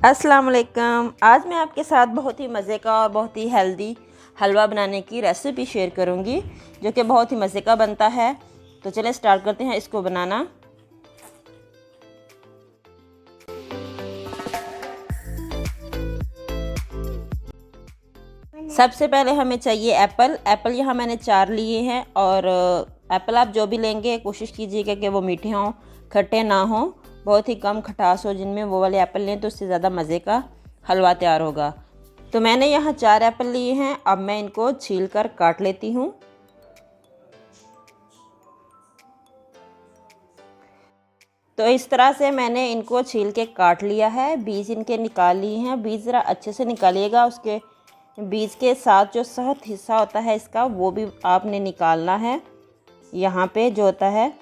अस्सलाम वालेकुम। आज मैं आपके साथ बहुत ही मज़े का और बहुत ही हेल्दी हलवा बनाने की रेसिपी शेयर करूंगी, जो कि बहुत ही मज़े का बनता है। तो चलिए स्टार्ट करते हैं इसको बनाना। सबसे पहले हमें चाहिए एप्पल यहाँ मैंने 4 लिए हैं। और एप्पल आप जो भी लेंगे कोशिश कीजिएगा कि वो मीठे हों, खट्टे ना हों, बहुत ही कम खटास हो जिनमें, वो वाले एप्पल लें तो उससे ज़्यादा मज़े का हलवा तैयार होगा। तो मैंने यहाँ 4 एप्पल लिए हैं। अब मैं इनको छील कर काट लेती हूँ। तो इस तरह से मैंने इनको छील के काट लिया है, बीज इनके निकाल लिए हैं। बीज ज़रा अच्छे से निकालिएगा, उसके बीज के साथ जो सख्त हिस्सा होता है इसका वो भी आपने निकालना है, यहाँ पे जो होता है।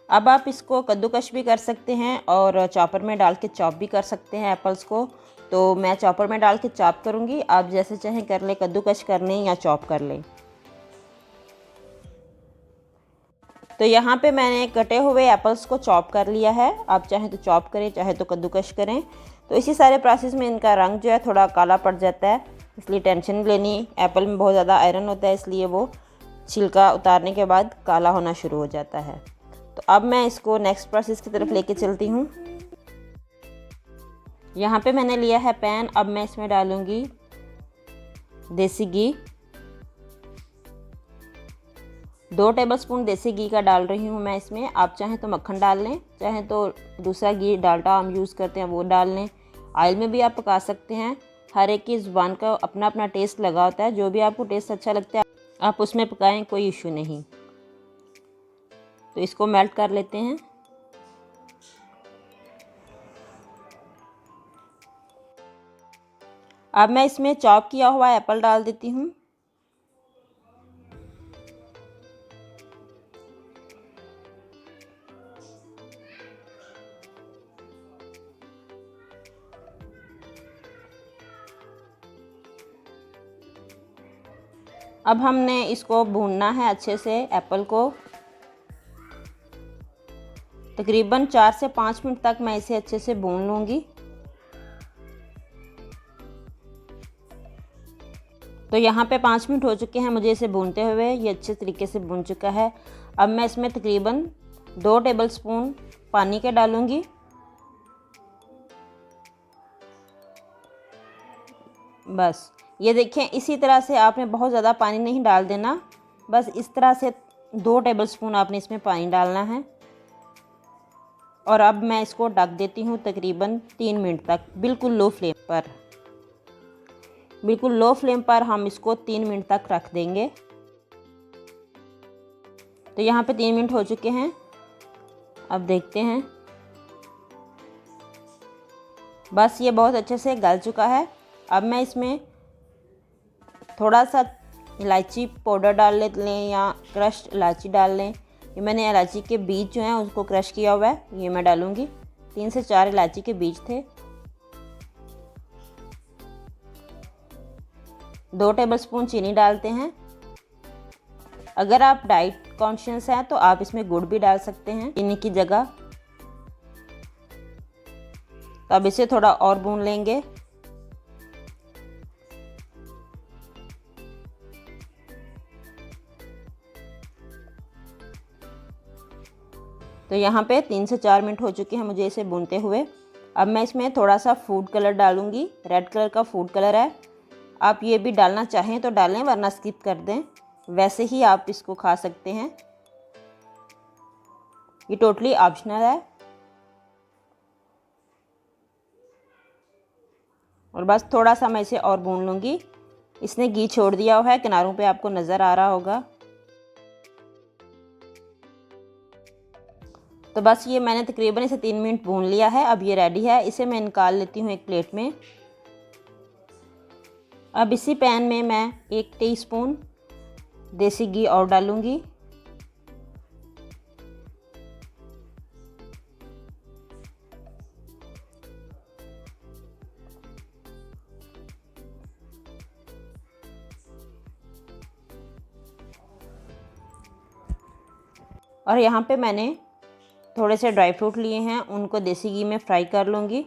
अब आप इसको कद्दूकश भी कर सकते हैं और चॉपर में डाल के चॉप भी कर सकते हैं एप्पल्स को। तो मैं चॉपर में डाल के चॉप करूँगी, आप जैसे चाहें कर लें, कद्दूकश कर लें या चॉप कर लें। तो यहाँ पे मैंने कटे हुए एप्पल्स को चॉप कर लिया है। आप चाहें तो चॉप करें, चाहे तो कद्दूकश करें। तो इसी सारे प्रोसेस में इनका रंग जो है थोड़ा काला पड़ जाता है, इसलिए टेंशन नहीं लेनी। एप्पल में बहुत ज़्यादा आयरन होता है, इसलिए वो छिलका उतारने के बाद काला होना शुरू हो जाता है। तो अब मैं इसको नेक्स्ट प्रोसेस की तरफ लेके चलती हूँ। यहाँ पे मैंने लिया है पैन। अब मैं इसमें डालूँगी देसी घी। 2 टेबलस्पून देसी घी का डाल रही हूँ मैं इसमें। आप चाहें तो मक्खन डाल लें, चाहें तो दूसरा घी डालडा हम यूज़ करते हैं वो डाल लें। ऑयल में भी आप पका सकते हैं। हर एक की ज़ुबान का अपना अपना टेस्ट लगा होता है, जो भी आपको टेस्ट अच्छा लगता है आप उसमें पकाएं, कोई इशू नहीं। तो इसको मेल्ट कर लेते हैं। अब मैं इसमें चॉप किया हुआ एप्पल डाल देती हूँ। अब हमने इसको भूनना है अच्छे से, एप्पल को। तकरीबन 4 से 5 मिनट तक मैं इसे अच्छे से भून लूँगी। तो यहाँ पे 5 मिनट हो चुके हैं मुझे इसे भूनते हुए, ये अच्छे तरीके से भून चुका है। अब मैं इसमें तकरीबन 2 टेबलस्पून पानी के डालूँगी। बस ये देखें, इसी तरह से आपने बहुत ज़्यादा पानी नहीं डाल देना, बस इस तरह से 2 टेबलस्पून आपने इसमें पानी डालना है। और अब मैं इसको ढक देती हूँ तकरीबन 3 मिनट तक, बिल्कुल लो फ्लेम पर। बिल्कुल लो फ्लेम पर हम इसको 3 मिनट तक रख देंगे। तो यहाँ पे 3 मिनट हो चुके हैं। अब देखते हैं, बस ये बहुत अच्छे से गल चुका है। अब मैं इसमें थोड़ा सा इलायची पाउडर डाल लें या क्रश्ड इलायची डाल लें। ये मैंने इलायची के बीज जो हैं उसको क्रश किया हुआ है, ये मैं डालूँगी। 3 से 4 इलायची के बीज थे। 2 टेबलस्पून चीनी डालते हैं। अगर आप डाइट कॉन्शियस हैं तो आप इसमें गुड़ भी डाल सकते हैं चीनी की जगह। तो अब इसे थोड़ा और भून लेंगे। तो यहाँ पे 3 से 4 मिनट हो चुके हैं मुझे इसे भूनते हुए। अब मैं इसमें थोड़ा सा फूड कलर डालूँगी, रेड कलर का फूड कलर है। आप ये भी डालना चाहें तो डालें, वरना स्किप कर दें, वैसे ही आप इसको खा सकते हैं। ये टोटली ऑप्शनल है। और बस थोड़ा सा मैं इसे और भून लूँगी। इसने घी छोड़ दिया हुआ है, किनारों पे आपको नज़र आ रहा होगा। तो बस ये मैंने तकरीबन इसे 3 मिनट भून लिया है। अब ये रेडी है, इसे मैं निकाल लेती हूँ एक प्लेट में। अब इसी पैन में मैं 1 टीस्पून देसी घी और डालूँगी। और यहाँ पे मैंने थोड़े से ड्राई फ्रूट लिए हैं, उनको देसी घी में फ्राई कर लूँगी।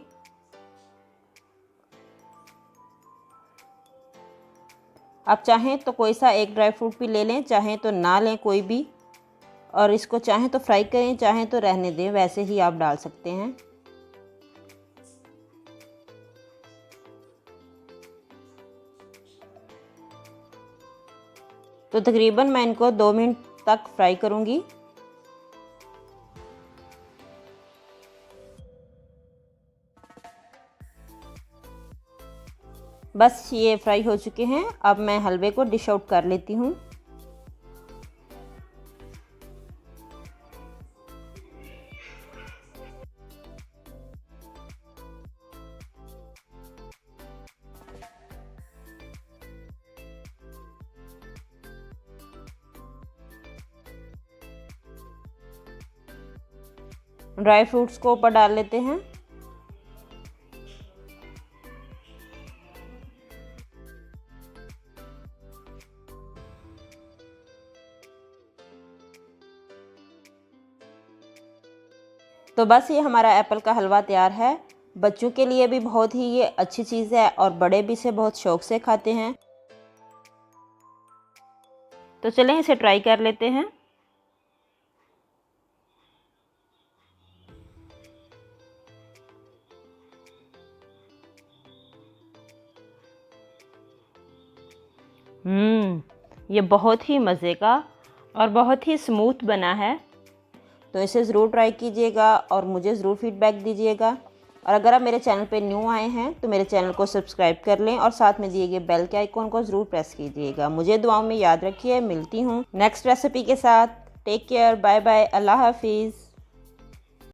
आप चाहें तो कोई सा एक ड्राई फ्रूट भी ले लें, चाहें तो ना लें कोई भी, और इसको चाहें तो फ्राई करें, चाहें तो रहने दें, वैसे ही आप डाल सकते हैं। तो तकरीबन मैं इनको 2 मिनट तक फ्राई करूँगी। बस ये फ्राई हो चुके हैं। अब मैं हलवे को डिश आउट कर लेती हूँ। ड्राई फ्रूट्स को ऊपर डाल लेते हैं। तो बस ये हमारा एप्पल का हलवा तैयार है। बच्चों के लिए भी बहुत ही ये अच्छी चीज़ है और बड़े भी इसे बहुत शौक़ से खाते हैं। तो चलें इसे ट्राई कर लेते हैं। ये बहुत ही मज़े का और बहुत ही स्मूथ बना है। तो इसे ज़रूर ट्राई कीजिएगा और मुझे ज़रूर फीडबैक दीजिएगा। और अगर आप मेरे चैनल पे न्यू आए हैं तो मेरे चैनल को सब्सक्राइब कर लें और साथ में दिए गए बेल के आइकॉन को ज़रूर प्रेस कीजिएगा। मुझे दुआओं में याद रखिए। मिलती हूँ नेक्स्ट रेसिपी के साथ। टेक केयर, बाय बाय, अल्लाह हाफिज़।